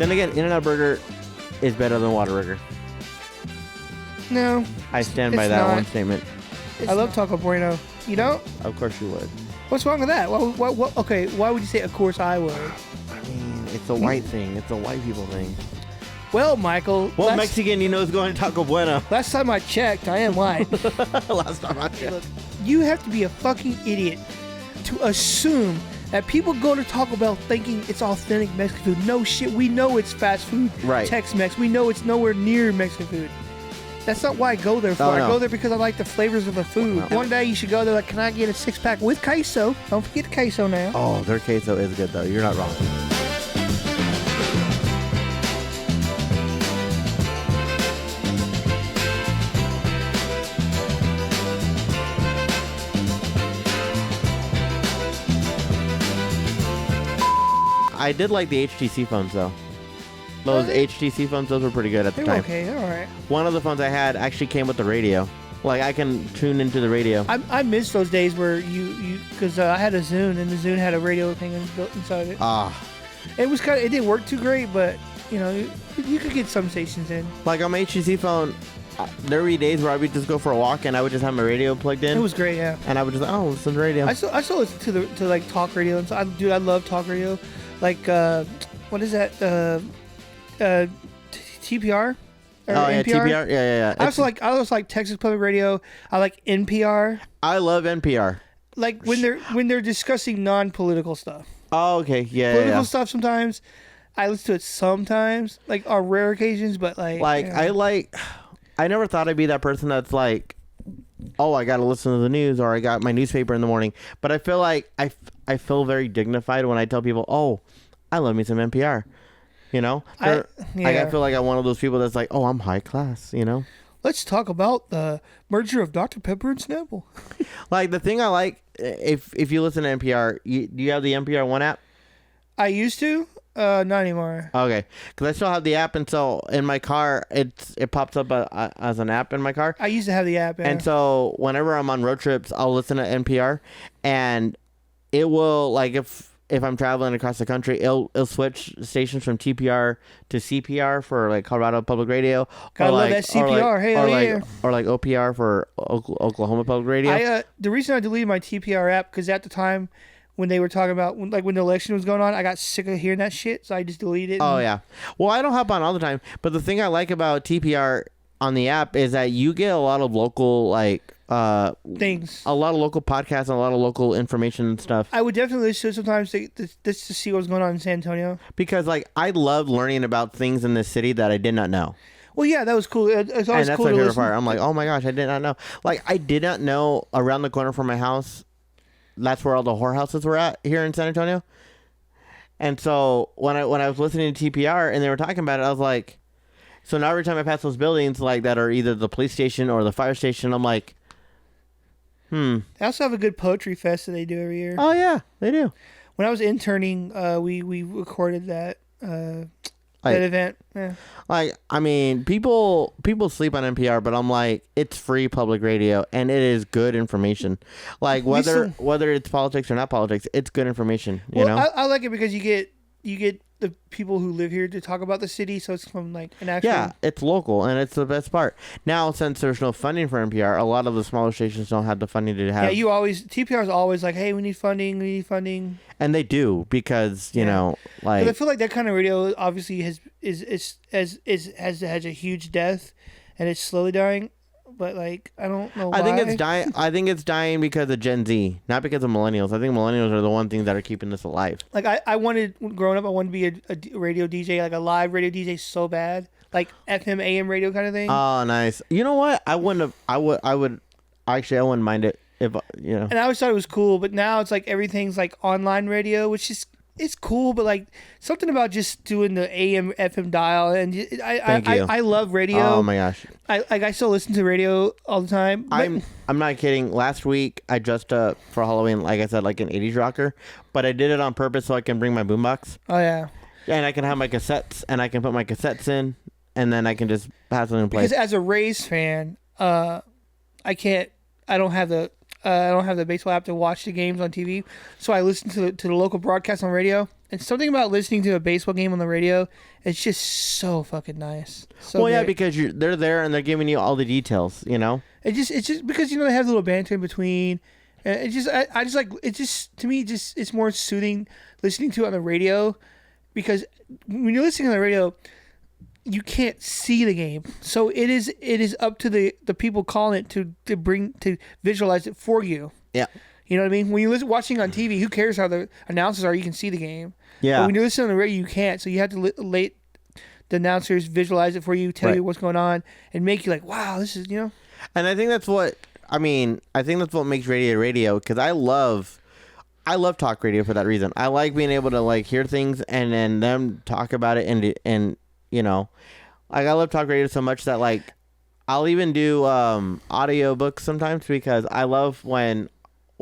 Then again, In-N-Out Burger is better than Whataburger. No. I stand by that one statement. I love Taco Bueno. You don't? Of course you would. What's wrong with that? Okay, why would you say, of course I would? I mean, it's a white thing. It's a white people thing. Well, Michael. What Mexican you know is going to Taco Bueno? Last time I checked, I am white. Last time I checked. Look, you have to be a fucking idiot to assume that people go to Taco Bell thinking it's authentic Mexican food. No shit. We know it's fast food. Right. Tex-Mex. We know it's nowhere near Mexican food. That's not why I go there for. Oh, I no. go there because I like the flavors of the food. No. One day you should go there like, can I get a 6-pack with queso? Don't forget the queso now. Oh, their queso is good, though. You're not wrong. I did like the HTC phones, though. Those HTC phones, those were pretty good at the They're time. okay, all right. One of the phones I had actually came with the radio. Like, I can tune into the radio. I miss those days where because I had a Zune and the Zune had a radio thing built inside it. It was it didn't work too great, but you could get some stations in. Like on my HTC phone, there would be days where I would just go for a walk and I would just have my radio plugged in. It was great, yeah. And I would just listen to the radio. I still listen to like talk radio and so I love talk radio. Like what is that? TPR. Oh yeah, NPR? TPR. Yeah. I also like Texas Public Radio. I like NPR. I love NPR. Like when they're discussing non-political stuff. Oh, okay. Yeah. Political stuff sometimes. I listen to it sometimes, like on rare occasions, but like I never thought I'd be that person that's like, oh, I got to listen to the news or I got my newspaper in the morning. But I feel like I feel very dignified when I tell people, oh, I love me some NPR. I feel like I'm one of those people that's like, oh, I'm high class, Let's talk about the merger of Dr. Pepper and Snapple. Like the thing I like, if you listen to NPR, do you have the NPR One app? I used to, not anymore. Okay, because I still have the app, and so in my car, it pops up as an app in my car. I used to have the app, yeah. And so whenever I'm on road trips, I'll listen to NPR, and it will like if I'm traveling across the country, it'll switch stations from TPR to CPR for like Colorado Public Radio. Gotta love that CPR. Or like OPR for Oklahoma Public Radio. The reason I deleted my TPR app because at the time when they were talking about when the election was going on, I got sick of hearing that shit, so I just deleted it. Oh yeah. Well, I don't hop on all the time, but the thing I like about TPR on the app is that you get a lot of local things, a lot of local podcasts, and a lot of local information and stuff. I would definitely listen to it sometimes just to see what's going on in San Antonio. Because I love learning about things in this city that I did not know. Well, yeah, that was cool. It's always that's cool my to favorite listen. part. I'm like, oh my gosh, I did not know. Like, I did not know around the corner from my house, that's where all the whorehouses were at here in San Antonio. And so when I was listening to TPR and they were talking about it, I was like, so now every time I pass those buildings like that are either the police station or the fire station, I'm like, They also have a good poetry fest that they do every year. Oh yeah, they do. When I was interning, we recorded that event. Yeah. Like, I mean, people sleep on NPR, but I'm like, it's free public radio and it is good information. Like whether it's politics or not politics, it's good information. You know, I like it because you get the people who live here to talk about the city, so it's from like an actual. Yeah, it's local and it's the best part. Now, since there's no funding for NPR, a lot of the smaller stations don't have the funding to have. Yeah, TPR is always like, hey, we need funding. And they do because you know, like. I feel like that kind of radio obviously has a huge death, and it's slowly dying. But like, I don't know why. I think it's dying. I think it's dying because of Gen Z, not because of millennials. I think millennials are the one thing that are keeping this alive. Like growing up, I wanted to be a radio DJ, like a live radio DJ, so bad, like FM, AM radio kind of thing. Oh, nice. You know what? I wouldn't mind it if you know. And I always thought it was cool, but now it's like everything's like online radio, which is. It's cool, but like something about just doing the AM FM dial, and I love radio. Oh my gosh! I still listen to radio all the time. I'm not kidding. Last week I dressed up for Halloween, like I said, like an '80s rocker, but I did it on purpose so I can bring my boombox. Oh yeah. And I can have my cassettes, and I can put my cassettes in, and then I can just pass them and play. Because as a Rays fan, I don't have the baseball app to watch the games on TV, so I listen to the local broadcast on radio. And something about listening to a baseball game on the radio, it's just so fucking nice. So well, yeah, great. because they're there and they're giving you all the details, you know? It's just because, they have a little banter in between. It just, I just like, it just, to me, just, it's more soothing listening to it on the radio, because when you're listening on the radio, you can't see the game. So it is up to the people calling it to visualize it for you. Yeah. You know what I mean? When you're watching on TV, who cares how the announcers are? You can see the game. Yeah. But when you're listening on the radio, you can't. So you have to let the announcers visualize it for you, tell you what's going on, and make you like, wow, this is, And I think that's what makes radio, because I love talk radio for that reason. I like being able to like hear things and then them talk about it and like I love talk radio so much that like I'll even do audio books sometimes, because I love when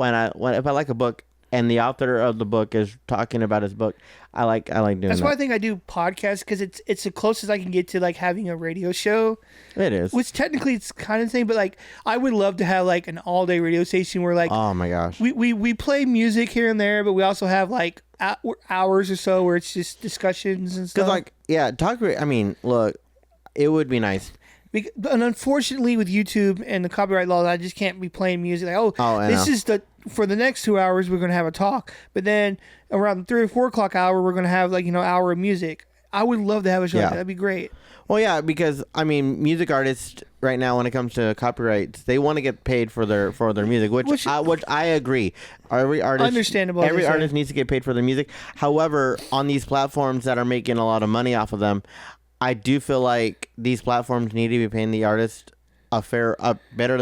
if I like a book and the author of the book is talking about his book, I like doing that. That's why I think I do podcasts, because it's the closest I can get to like having a radio show. It is. Which technically it's kind of the same, but like I would love to have like an all day radio station where like, oh my gosh, we play music here and there, but we also have like hours or so where it's just discussions and stuff. Because like, yeah, I mean, look, it would be nice. And unfortunately, with YouTube and the copyright laws, I just can't be playing music. Like, this is for the next 2 hours, we're going to have a talk. But then around the 3 or 4 o'clock hour, we're going to have like, hour of music. I would love to have a show like that. That'd be great. Well, yeah, because I mean, music artists right now, when it comes to copyrights, they want to get paid for their music, which I agree. Every artist, understandable. Every artist needs to get paid for their music. However, on these platforms that are making a lot of money off of them, I do feel like these platforms need to be paying the artist better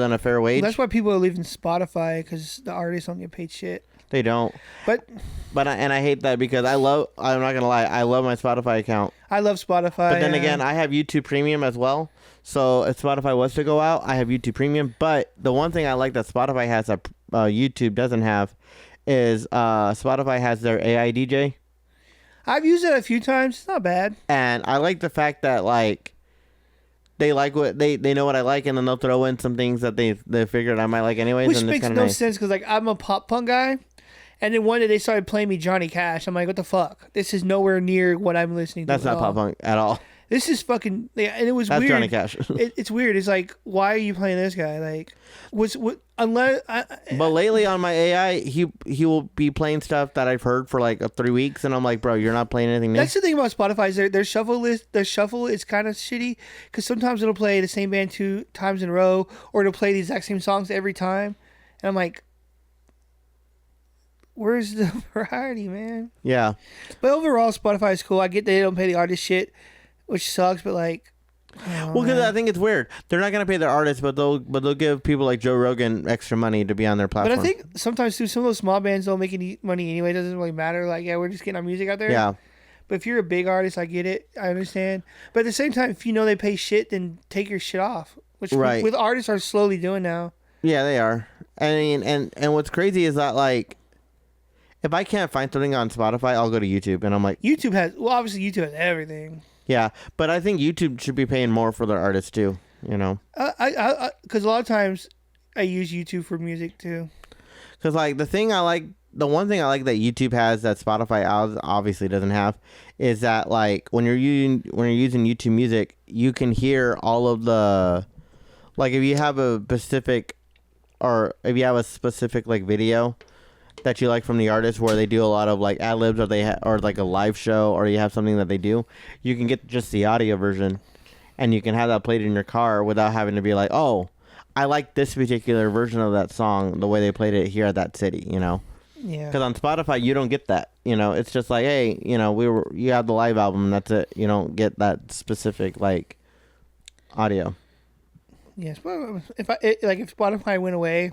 than a fair wage. Well, that's why people are leaving Spotify, because the artists don't get paid shit. They don't. But I hate that, because I'm not gonna lie, I love my Spotify account. I love Spotify. But then again, I have YouTube Premium as well. So if Spotify was to go out, I have YouTube Premium. But the one thing I like that Spotify has that YouTube doesn't have is Spotify has their AI DJ. I've used it a few times. It's not bad. And I like the fact that like they like what they know what I like, and then they'll throw in some things that they figured I might like anyways. Which and makes no sense, because like I'm a pop punk guy, and then one day they started playing me Johnny Cash. I'm like, what the fuck? This is nowhere near what I'm listening to. That's not pop punk at all. This is fucking, and it was That's weird. Johnny Cash. It's weird. It's like, why are you playing this guy? Like, But lately on my AI, he will be playing stuff that I've heard for like 3 weeks, and I'm like, bro, you're not playing anything new. That's the thing about Spotify, is their shuffle list. Their shuffle is kind of shitty, because sometimes it'll play the same band 2 times in a row, or it'll play the exact same songs every time, and I'm like, where's the variety, man? Yeah. But overall, Spotify is cool. I get they don't pay the artist shit, which sucks, but like, well, because I think it's weird. They're not gonna pay their artists, but they'll give people like Joe Rogan extra money to be on their platform. But I think sometimes too, some of those small bands don't make any money anyway. It doesn't really matter. Like, yeah, we're just getting our music out there. Yeah. But if you're a big artist, I get it. I understand. But at the same time, if you know they pay shit, then take your shit off. Which with artists are slowly doing now. Yeah, they are. I mean, and what's crazy is that like, if I can't find something on Spotify, I'll go to YouTube, and I'm like, obviously YouTube has everything. Yeah, but I think YouTube should be paying more for their artists too. Because a lot of times I use YouTube for music too. Because like the one thing I like that YouTube has that Spotify obviously doesn't have is that like when you're using YouTube Music, you can hear all of the, like if you have a specific like video that you like from the artist where they do a lot of like ad libs, or like a live show, or you have something that they do, you can get just the audio version, and you can have that played in your car without having to be like, oh, I like this particular version of that song the way they played it here at that city, Yeah. Because on Spotify you don't get that, It's just like, hey, you have the live album, and that's it. You don't get that specific like audio. Yes, well, if Spotify went away,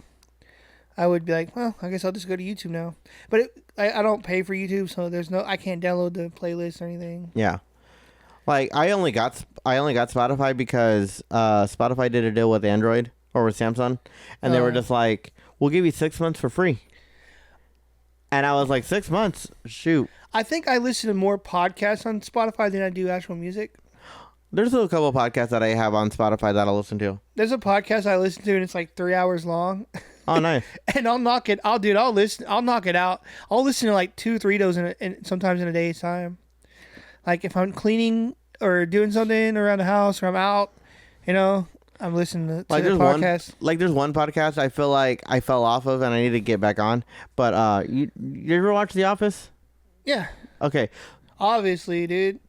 I would be like, well, I guess I'll just go to YouTube now. But I don't pay for YouTube, so I can't download the playlist or anything. Yeah, like I only got Spotify because Spotify did a deal with Android or with Samsung, and they were just like, we'll give you 6 months for free. And I was like, 6 months? Shoot. I think I listen to more podcasts on Spotify than I do actual music. There's a couple of podcasts that I have on Spotify that I'll listen to. There's a podcast I listen to, and it's like 3 hours long. Oh, nice. And I'll knock it. I'll listen. I'll knock it out. I'll listen to like 2-3 of those sometimes in a day's time. Like if I'm cleaning or doing something around the house or I'm out, I'm listening to the podcast. There's one podcast I feel like I fell off of and I need to get back on. But you ever watch The Office? Yeah. Okay. Obviously, dude.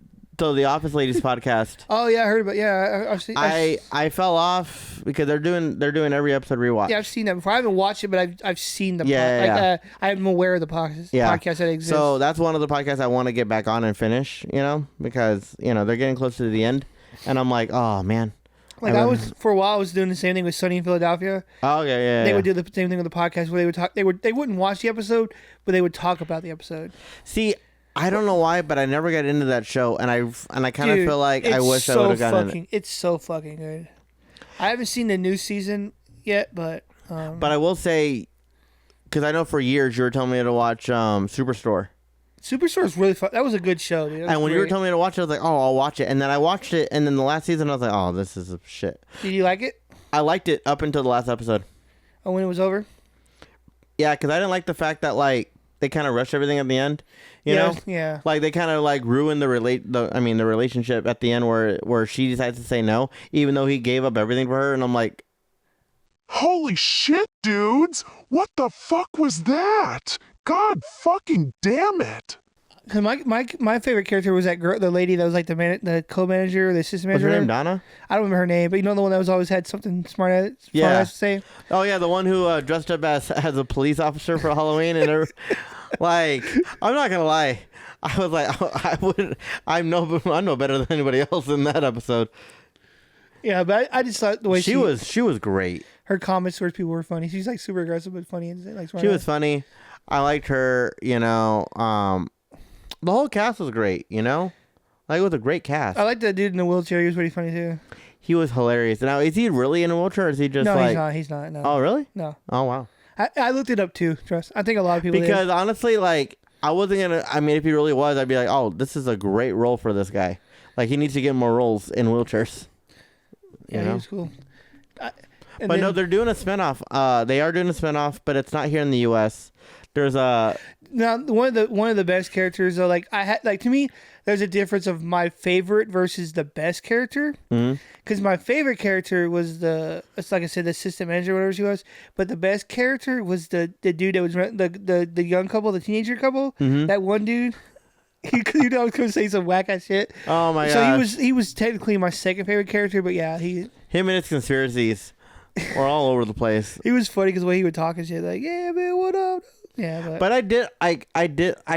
So the Office Ladies podcast. Oh yeah, I heard about. Yeah, I've seen. I fell off because they're doing every episode rewatch. Yeah, I've seen that before. I haven't watched it, but I've seen the. Yeah. I'm aware of the podcast that exists. So that's one of the podcasts I want to get back on and finish. Because they're getting close to the end, and I'm like, oh man. Like I was for a while, I was doing the same thing with Sunny in Philadelphia. Oh yeah. They would do the same thing with the podcast where they would talk. They wouldn't watch the episode, but they would talk about the episode. See. I don't know why, but I never got into that show, and I kind of feel like I wish I would have gotten in it. It's so fucking good. I haven't seen the new season yet, but I will say, because I know for years you were telling me to watch Superstore. Superstore is really fun. That was a good show, dude. And when you were telling me to watch it, I was like, oh, I'll watch it. And then I watched it, and then the last season, I was like, oh, this is a shit. Did you like it? I liked it up until the last episode. Oh, when it was over? Yeah, because I didn't like the fact that they kind of rushed everything at the end. You know? Yeah. Like they kind of ruined the relationship at the end where she decides to say no, even though he gave up everything for her, and I'm like, holy shit, dudes! What the fuck was that? God fucking damn it! Cause my favorite character was that girl, the lady that was like the co-manager, the assistant manager. Was her name Donna? I don't remember her name, but the one that was always had something smart to say. Oh yeah, the one who dressed up as a police officer for Halloween and I'm not gonna lie, I was like, I'm no better than anybody else in that episode. Yeah, but I just thought the way she was great. Her comments towards people were funny. She's like super aggressive but funny and she was funny. I liked her. The whole cast was great. It was a great cast. I liked that dude in the wheelchair. He was pretty funny too. He was hilarious. Now, is he really in a wheelchair, or is he just No, he's not. No. Oh, really? No. Oh, wow. I looked it up too. Trust. I think a lot of people because did. Honestly, I wasn't gonna. I mean, if he really was, I'd be like, oh, this is a great role for this guy. He needs to get more roles in wheelchairs. He was cool. No, they're doing a spinoff. They are doing a spinoff, but it's not here in the U.S. There's a now one of the best characters though. To me, there's a difference of my favorite versus the best character. Because my favorite character was it's like I said, the assistant manager, whatever she was. But the best character was the dude that was the young couple, the teenager couple. That one dude. I was gonna say some whack ass shit. Oh my god! So he was technically my second favorite character, but yeah, him and his conspiracies were all over the place. He was funny because the way he would talk and shit, like, yeah, man, what up? Yeah, but I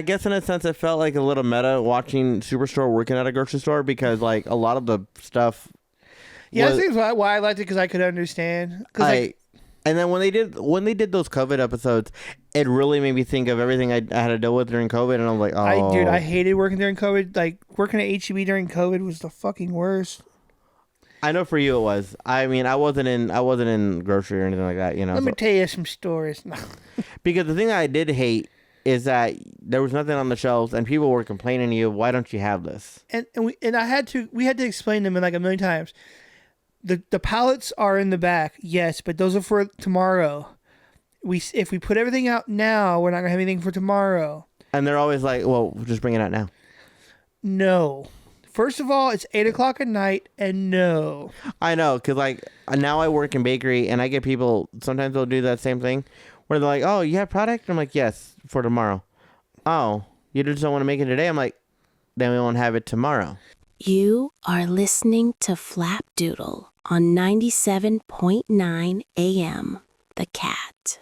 guess in a sense it felt like a little meta watching Superstore working at a grocery store because a lot of the stuff. Yeah, I think that's why I liked it because I could understand. And then when they did those COVID episodes, it really made me think of everything I had to deal with during COVID, and I'm like, oh, I hated working during COVID. Working at HEB during COVID was the fucking worst. I know for you it was. I mean, I wasn't in grocery or anything like that, Let me tell you some stories. Because the thing I did hate is that there was nothing on the shelves, and people were complaining to you, why don't you have this? And we had to explain them in a million times. The pallets are in the back, yes, but those are for tomorrow. If we put everything out now, we're not gonna have anything for tomorrow. And they're always like, well, just bring it out now. No. First of all, it's 8:00 at night, and no. I know, because now I work in bakery, and I get people, sometimes they'll do that same thing, where they're like, oh, you have product? I'm like, yes, for tomorrow. Oh, you just don't want to make it today? I'm like, then we won't have it tomorrow. You are listening to Flapdoodle on 97.9 AM, The Cat.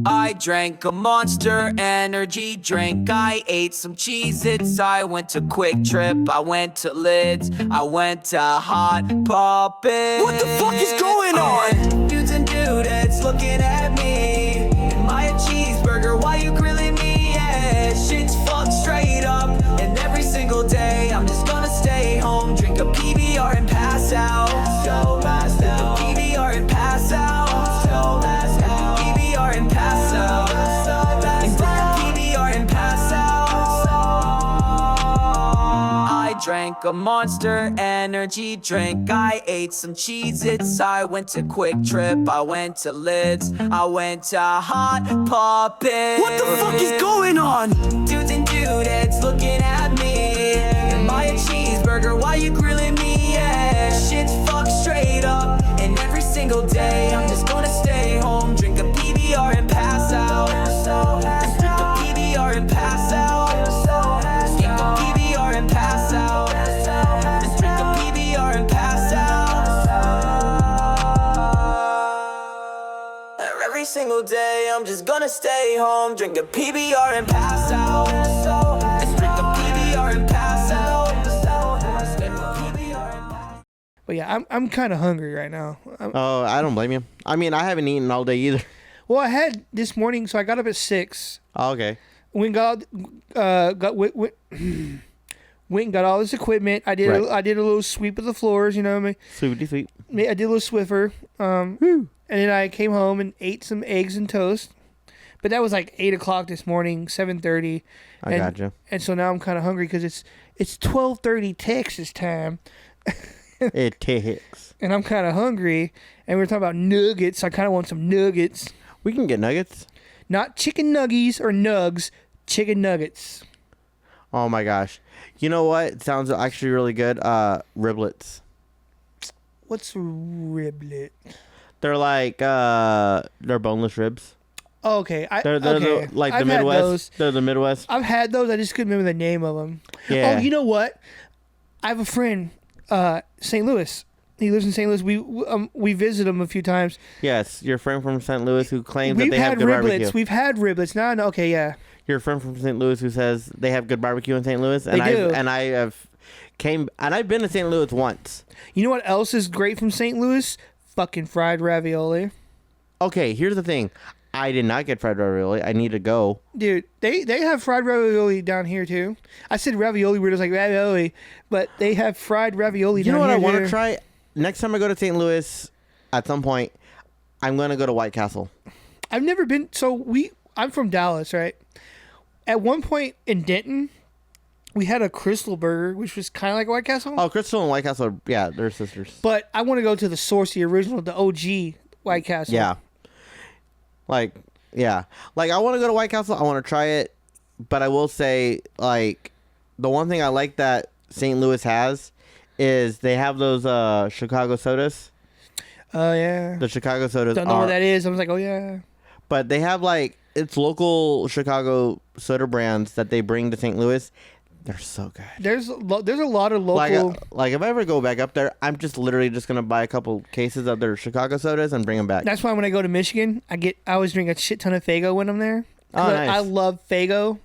I drank a Monster Energy drink. I ate some Cheez-Its. I went to Quick Trip. I went to Lids. I went to Hot Poppin'. What the fuck is going on? Dudes and dudettes looking at me. Am I a cheeseburger? Why you grilling me? Yeah, shit's fucked straight up. And every single day I'm just gonna stay home, drink a PBR and pass out. So passed out. PBR and pass out. So passed out. PBR and pass out. And drink a PBR and pass out. I drank a Monster Energy drink. I ate some Cheez-Its. I went to Quick Trip. I went to Lids. I went to Hot Poppin'. What the fuck is going on? Dudes and dudettes looking at me. Am I a cheeseburger? Why you grilling me? Yeah, shit's fucked straight up. And every single day I'm just gonna stay home, drink a PBR and pass out. Drink a PBR and pass out. Drink a PBR and pass out. Drink a PBR and pass out. Every single day I'm just gonna stay home, drink a PBR and pass out. Drink a PBR and pass out. But yeah, I'm kind of hungry right now. Oh, I don't blame you. I mean, I haven't eaten all day either. Well, I had this morning, so I got up at 6. Oh, okay. Went and got all this equipment. I did Right. I did a little sweep of the floors. You know what I Sweet, sweet. mean? I did a little Swiffer. And then I came home and ate some eggs and toast. But that was like 8 o'clock this morning, 7:30. I gotcha. And so now I'm kind of hungry because it's 12:30 Texas time. It takes. And I'm kind of hungry, and we're talking about nuggets. I kind of want some nuggets. We can get nuggets. Not chicken nuggies or nugs, chicken nuggets. Oh my gosh. You know what? Sounds actually really good. Riblets. What's riblet? They're like they're boneless ribs. Oh, okay. They're okay. like I've the had Midwest. those. They're the Midwest. I've had those. I just couldn't remember the name of them. Yeah. Oh, you know what? I have a friend, St. Louis. He lives in St. Louis. We visit him a few times. Yes, your friend from St. Louis who claims We've that they have had good riblets. barbecue. We've had riblets. No, okay, yeah. Your friend from St. Louis who says they have good barbecue in St. Louis, and They do. I've been to St. Louis once. You know what else is great from St. Louis? Fucking fried ravioli. Okay, here's the thing. I did not get fried ravioli. I need to go. Dude, they have fried ravioli down here too. I said ravioli weird, it's like ravioli, but they have fried ravioli You down know what here I want to too. try? Next time I go to St. Louis, at some point, I'm going to go to White Castle. I've never been. I'm from Dallas, right? At one point in Denton, we had a Crystal Burger, which was kind of like White Castle. Oh, Crystal and White Castle, yeah, they're sisters. But I want to go to the source, the original, the OG White Castle. Yeah. Like, yeah. Like, I want to go to White Castle. I want to try it. But I will say, like, the one thing I like that St. Louis has is they have those Chicago sodas. Oh, yeah. The Chicago sodas Don't know what that is. I was like, oh, yeah. But they have, like, it's local Chicago soda brands that they bring to St. Louis. They're so good. There's a lot of local. Like if I ever go back up there, I'm just literally just gonna buy a couple cases of their Chicago sodas and bring them back. That's why when I go to Michigan, I always drink a shit ton of Faygo when I'm there. Oh, nice. I love Faygo.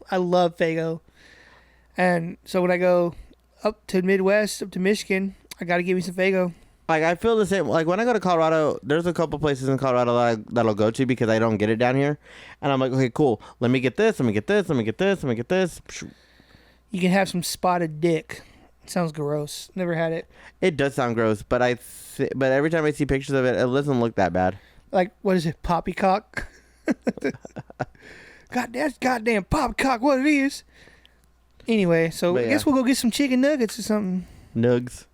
And so when I go up to Midwest, up to Michigan, I got to give me some Faygo. Like I feel the same. Like when I go to Colorado, there's a couple places in Colorado that'll go to because I don't get it down here, and I'm like, okay, cool. Let me get this. Let me get this. Let me get this. Let me get this. You can have some spotted dick. Sounds gross. Never had it. It does sound gross, but but every time I see pictures of it, it doesn't look that bad. Like, what is it? Poppycock? Goddamn poppycock, what it is. Anyway, so But I guess we'll go get some chicken nuggets or something. Nugs.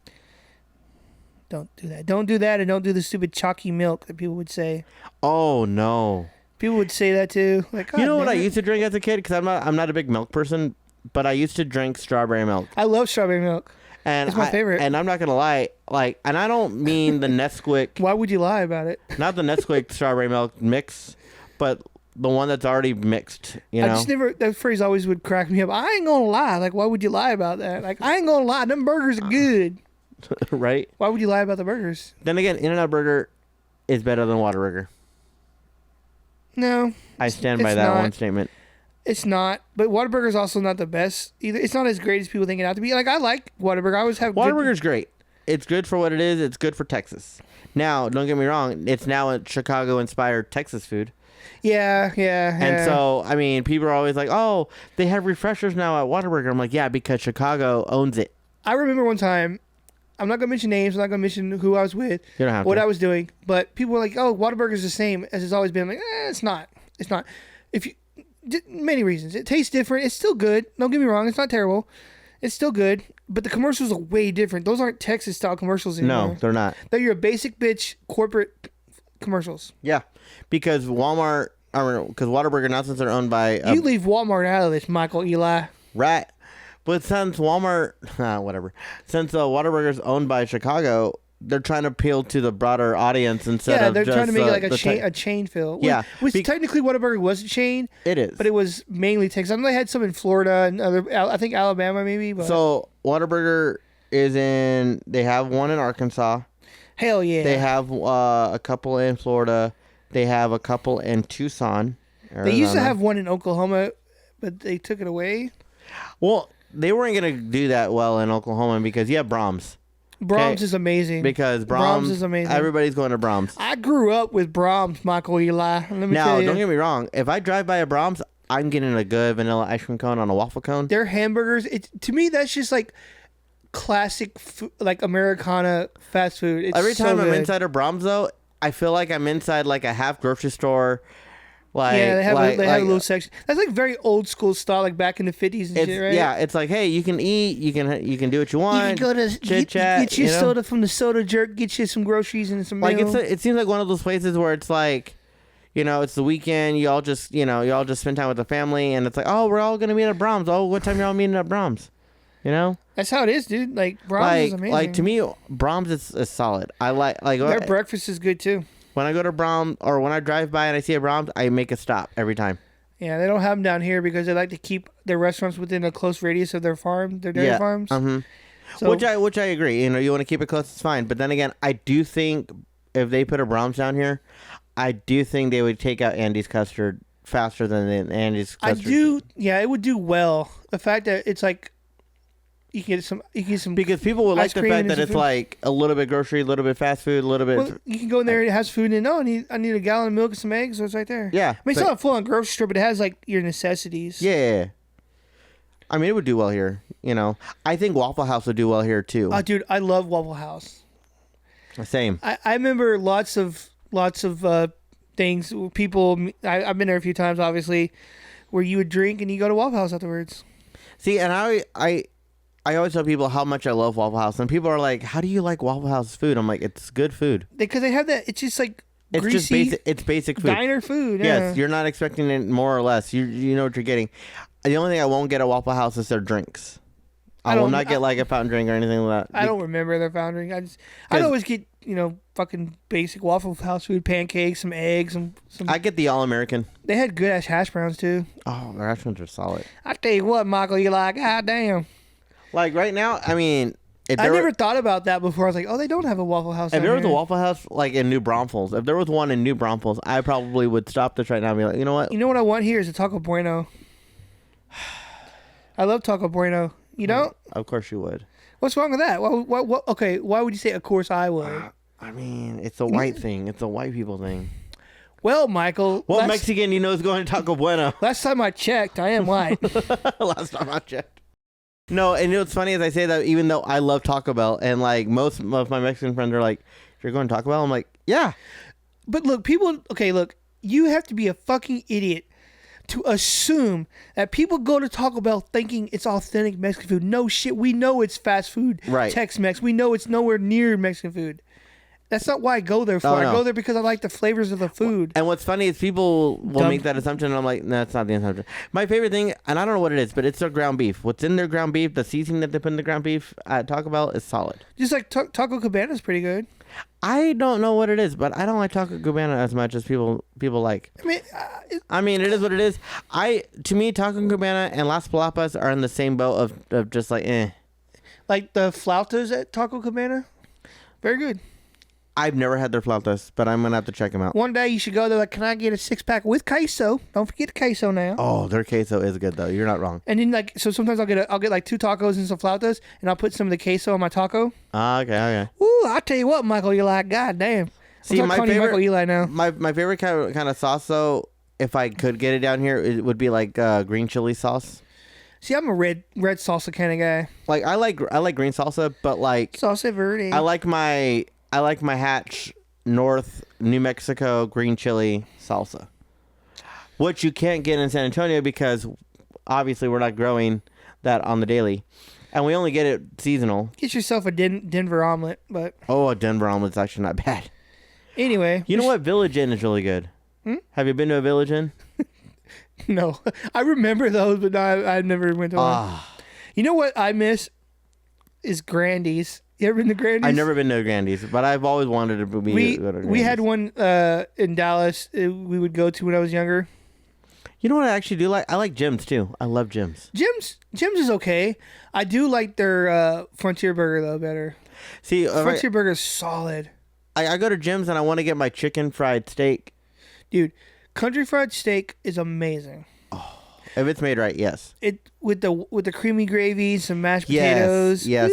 Don't do that. Don't do that, and don't do the stupid chalky milk that people would say. Oh no. People would say that too. Like, You know what I used used to drink as a kid? Because I'm not a big milk person, but I used to drink strawberry milk. I love strawberry milk. And It's my favorite. And I'm not gonna lie, like, and I don't mean the Nesquik, Why would you lie about it? not the Nesquik strawberry milk mix, but the one that's already mixed. You know, I just never. That phrase always would crack me up. I ain't gonna lie. Like, why would you lie about that? Like, I ain't gonna lie. Them burgers are good. right? Why would you lie about the burgers? Then again, In-N-Out Burger is better than Whataburger. No, I stand by it's that not. one statement. It's not. But Whataburger is also not the best either. It's not as great as people think it out to be. Like, I like Whataburger. I always have Whataburger's great. It's good for what it is. It's good for Texas. Now, don't get me wrong. It's now a Chicago-inspired Texas food. Yeah. And so, I mean, people are always like, oh, they have refreshers now at Whataburger. I'm like, yeah, because Chicago owns it. I remember one time. I'm not gonna mention names. I'm not gonna mention who I was with. You don't have what to. I was doing. But people were like, "Oh, Whataburger's the same as it's always been." I'm like, it's not. It's not. If you, many reasons. It tastes different. It's still good. Don't get me wrong. It's not terrible. It's still good. but the commercials are way different. Those aren't Texas style commercials anymore. No, they're not. They're your basic bitch corporate commercials. Yeah, because Whataburger, now since they're owned by You leave Walmart out of this, Michael Eli. right, but since Walmart, since Whataburger's owned by Chicago, they're trying to appeal to the broader audience instead of they're just, trying to make it like the a chain feel. Yeah, which technically Whataburger was a chain. It is, but it was mainly Texas. I know they had some in Florida and I think Alabama maybe. But so Whataburger they have one in Arkansas. Hell yeah. They have a couple in Florida. They have a couple in Tucson, Arizona. They used to have one in Oklahoma, but they took it away. Well, they weren't going to do that well in Oklahoma because you have Braum's. Braum's is amazing. Because Braum's is amazing. Everybody's going to Braum's. I grew up with Braum's, Michael Eli. Let me Now, tell you. don't get me wrong. If I drive by a Braum's, I'm getting a good vanilla ice cream cone on a waffle cone. Their hamburgers, to me, that's just like classic, like Americana fast food. It's Every time so I'm good. inside of Braum's, though, I feel like I'm inside like a half grocery store. Like, yeah, they have a little like, section. That's like very old school style, like back in the 50s and shit, right? Yeah, it's like, hey, you can eat, you can do what you want. You can go to chit chat, get your soda from the soda jerk, get you some groceries and some like meal. it seems like one of those places where it's like, it's the weekend, you all just spend time with the family, and it's like, oh, we're all gonna meet at Braum's. Oh, what time y'all meeting at Braum's? That's how it is, dude. Like Braum's is amazing. Like to me, Braum's is solid. I like their breakfast is good too. When I go to Braum or when I drive by and I see a Braum's, I make a stop every time. Yeah, they don't have them down here because they like to keep their restaurants within a close radius of their farm, their dairy farms. So, which I agree. You want to keep it close, it's fine. But then again, I do think if they put a Braum's down here, I do think they would take out Andy's custard faster than the Andy's custard. I do. Yeah, it would do well. The fact that it's like you can get some because people would like the fact that it's food. like a little bit grocery, a little bit fast food, a little bit. Well, you can go in there and it has food and I need a gallon of milk and some eggs, so it's right there. Yeah, I mean it's not a full on grocery store, but it has like your necessities. Yeah. I mean, it would do well here. I think Waffle House would do well here too. Oh, dude, I love Waffle House. Same. I remember lots of things. People, I've been there a few times, obviously, where you would drink and you go to Waffle House afterwards. See, and I always tell people how much I love Waffle House, and people are like, "How do you like Waffle House food?" I'm like, "It's good food." Because they have that. It's just like it's greasy, just basic. It's basic food. Diner food. Yeah. Yes, you're not expecting it more or less. You know what you're getting. The only thing I won't get at Waffle House is their drinks. I will not get like a fountain drink or anything like that. I don't remember their fountain drink. I'd always get fucking basic Waffle House food, pancakes, some eggs, some. I get the All American. They had good ass hash browns too. Oh, their hash browns are solid. I tell you what, Michael, you like, god damn. Like right now, I mean, I never thought about that before. I was like, oh, they don't have a Waffle House. If there was here. a Waffle House like in New Braunfels, if there was one in New Braunfels, I probably would stop this right now and be like, you know what? You know what I want here is a Taco Bueno. I love Taco Bueno. You don't? Of course you would. What's wrong with that? Okay, why would you say, of course I would? I mean, it's a white thing. It's a white people thing. Well, Michael. What Mexican is going to Taco Bueno? Last time I checked, I am white. Last time I checked. No, and what's funny is I say that even though I love Taco Bell, and like most of my Mexican friends are like, "You're going to Taco Bell?" I'm like, "Yeah." But look, you have to be a fucking idiot to assume that people go to Taco Bell thinking it's authentic Mexican food. No shit, we know it's fast food, right? Tex-Mex. We know it's nowhere near Mexican food. That's not why I go there for. Oh, I no. go there because I like the flavors of the food. And what's funny is people will make that assumption, and I'm like, no, that's not the assumption. My favorite thing, and I don't know what it is, but it's their ground beef. What's in their ground beef, the seasoning that they put in the ground beef at Taco Bell is solid. Just like Taco Cabana is pretty good. I don't know what it is, but I don't like Taco Cabana as much as people like. I mean, it is what it is. To me, Taco Cabana and Las Palapas are in the same boat of just like, eh. Like the flautas at Taco Cabana, very good. I've never had their flautas, but I'm gonna have to check them out. One day you should go there. Like, can I get a 6-pack with queso? Don't forget the queso now. Oh, their queso is good though. You're not wrong. And then so sometimes I'll get like 2 tacos and some flautas, and I'll put some of the queso on my taco. Okay. Ooh, I tell you what, Michael Eli, goddamn. See, my favorite Michael Eli now. My favorite kind of sauce though, if I could get it down here, it would be like green chili sauce. See, I'm a red salsa kind of guy. Like I like green salsa, but like salsa verde. I like my Hatch North New Mexico green chili salsa, which you can't get in San Antonio because obviously we're not growing that on the daily. And we only get it seasonal. Get yourself a Denver omelet, but Oh, a Denver omelet's actually not bad. anyway. You know what? Village Inn is really good. Have you been to a Village Inn? No. I remember those, but no, I've never went to one. You know what I miss is Grandy's. You ever been to Grandy's? I've never been to a Grandy's, but I've always wanted to be. We had one in Dallas we would go to when I was younger. You know what I actually do like? I like Jim's too. I love Jim's. Jim's is okay. I do like their Frontier Burger though better. See, Frontier Burger is solid. I go to Jim's and I want to get my chicken fried steak. Dude, country fried steak is amazing. If it's made right, yes. It with the creamy gravy, some mashed potatoes. Yes.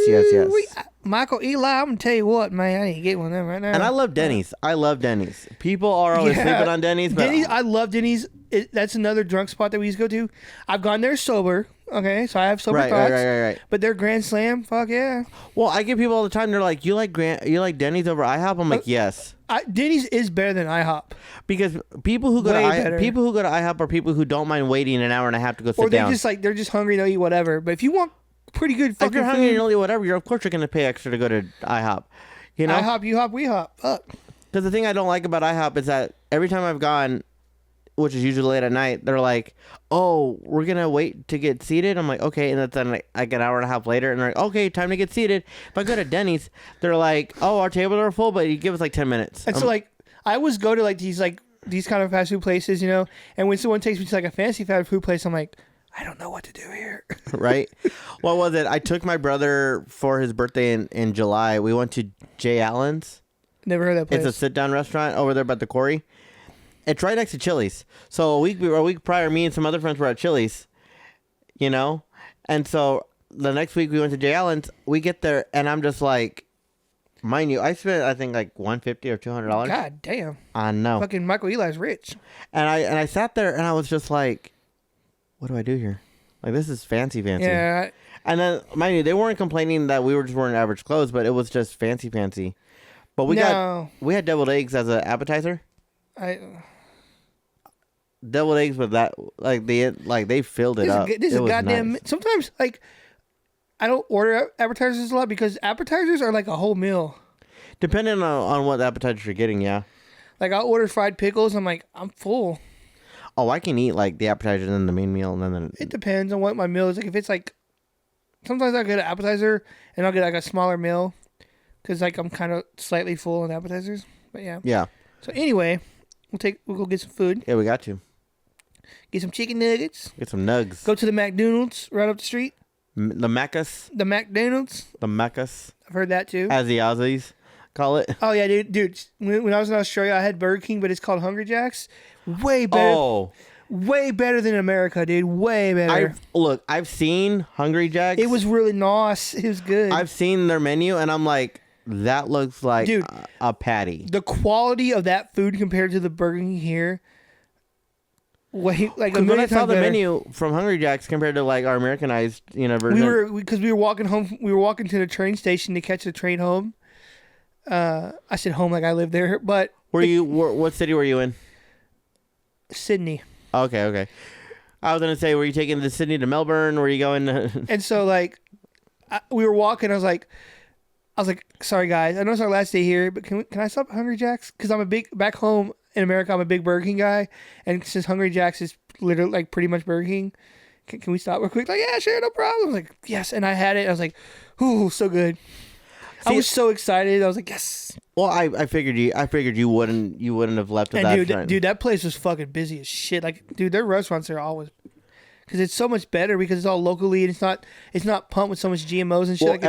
Michael Eli, I'm gonna tell you what, man, I need to get one of them right now. And I love Denny's. I love Denny's. People are always sleeping on Denny's, but I love Denny's. That's another drunk spot that we used to go to. I've gone there sober. Okay, so I have sober thoughts. Right. But their Grand Slam, fuck yeah. Well, I get people all the time. They're like, "You like Denny's over IHOP?" I'm like, "Yes." Denny's is better than IHOP. Because people who go to better. people who go to IHOP are people who don't mind waiting an hour and a half to go sit Or down. they're just hungry. They'll eat whatever. But if you want pretty good fucking if you're hungry food, and you'll eat whatever, of course you're gonna pay extra to go to IHOP. You know, IHOP, you hop, we hop. Fuck. because the thing I don't like about IHOP is that every time I've gone, which is usually late at night, they're like, "Oh, we're gonna wait to get seated." I'm like, "Okay," and then like an hour and a half later, and they're like, "Okay, time to get seated." If I go to Denny's, they're like, "Oh, our tables are full, but you give us like 10 minutes." And so like I always go to like these kind of fast food places, you know. And when someone takes me to like a fancy fast food place, I'm like, I don't know what to do here. Right? What was it? I took my brother for his birthday in July. We went to Jay Allen's. Never heard of that place. It's a sit-down restaurant over there by the quarry. It's right next to Chili's. So a week prior, me and some other friends were at Chili's, you know? And so the next week we went to Jay Allen's. We get there, and I'm just like, mind you, I spent, I think, like $150 or $200. God damn. I know. Fucking Michael Eli's rich. And I sat there, and I was just like, what do I do here? Like, this is fancy. Yeah. And then, mind you, they weren't complaining that we were just wearing average clothes, but it was just fancy. But we had deviled eggs as an appetizer. Deviled eggs with that, they filled it up. This is goddamn. Nice. Sometimes, like, I don't order appetizers a lot because appetizers are like a whole meal. Depending on what appetizer you're getting, yeah. Like, I'll order fried pickles. I'm like, I'm full. Oh, I can eat like the appetizer and then the main meal, and then it depends on what my meal is. Like, if it's like, sometimes I'll get an appetizer and I'll get like a smaller meal because like I'm kind of slightly full on appetizers. But yeah. Yeah. So anyway, we'll go get some food. Yeah, we got to get some chicken nuggets. Get some nugs. Go to the McDonald's right up the street. The Maccas. The McDonald's. The Maccas. I've heard that too. As the Aussies call it. Oh yeah, dude. When I was in Australia, I had Burger King, but it's called Hungry Jack's. Way better. Oh. Way better than America, dude. Way better. I've seen Hungry Jack's. It was really nice. It was good. I've seen their menu, and I'm like, that looks like a patty. The quality of that food compared to the Burger King here. When I saw the menu from Hungry Jack's compared to like our Americanized, version. We were walking home. We were walking to the train station to catch the train home. I said home like I live there, but what city were you in? Sydney. Okay. I was gonna say, were you taking the Sydney to Melbourne? Were you going to... And so we were walking. I was like, sorry guys, I know it's our last day here, but can I stop at Hungry Jack's? Because I'm back home in America, I'm a big Burger King guy, and since Hungry Jack's is literally like pretty much Burger King, can we stop real quick? Like, yeah, sure, no problem. I was like, yes, and I had it. I was like, ooh, so good. I was so excited. I was like, yes. Well, I figured you wouldn't have left without that. Dude, that place was fucking busy as shit. Like, dude, their restaurants are always, because it's so much better because it's all locally and it's not pumped with so much GMOs and shit. Well,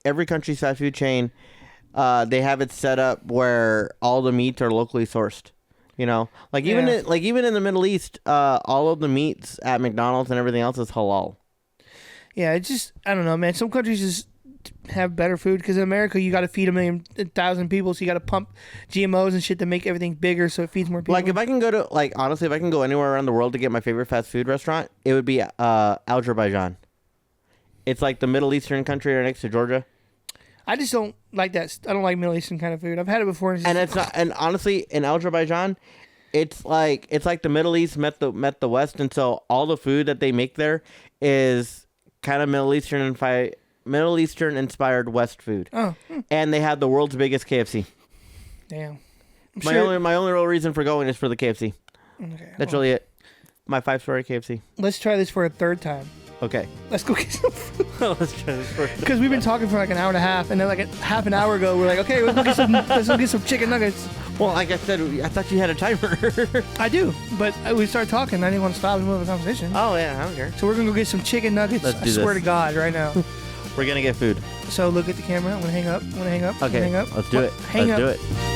every country's fast food chain, they have it set up where all the meats are locally sourced. You know, even in the Middle East, all of the meats at McDonald's and everything else is halal. Yeah, it's just, I don't know, man. Some countries just have better food because in America you got to feed 1,000 people, so you got to pump GMOs and shit to make everything bigger so it feeds more people. Like if I can go anywhere around the world to get my favorite fast food restaurant, it would be Azerbaijan. It's like the Middle Eastern country right next to Georgia. I just don't like that. I don't like Middle Eastern kind of food. I've had it before, and it's not. And honestly, in Azerbaijan, it's like the Middle East met the West, and so all the food that they make there is kind of Middle Eastern inspired West food. Oh, And they have the world's biggest KFC. damn. My only real reason for going is for the KFC. Okay, That's really it. My 5-story KFC. let's try this for a third time. Okay. Let's go get some food. Let's try this first. Because we've been talking for like an hour and a half, and then like half an hour ago, we're like, okay, let's go get some chicken nuggets. Well, like I said, I thought you had a timer. I do, but we started talking, and I didn't want to stop in the middle of the conversation. Oh, yeah, I don't care. So we're gonna go get some chicken nuggets. Let's do I swear this. to God, right now. We're going to get food. So look at the camera. I'm gonna hang up. Okay, Hang up. let's do it. Hang Let's up. do it.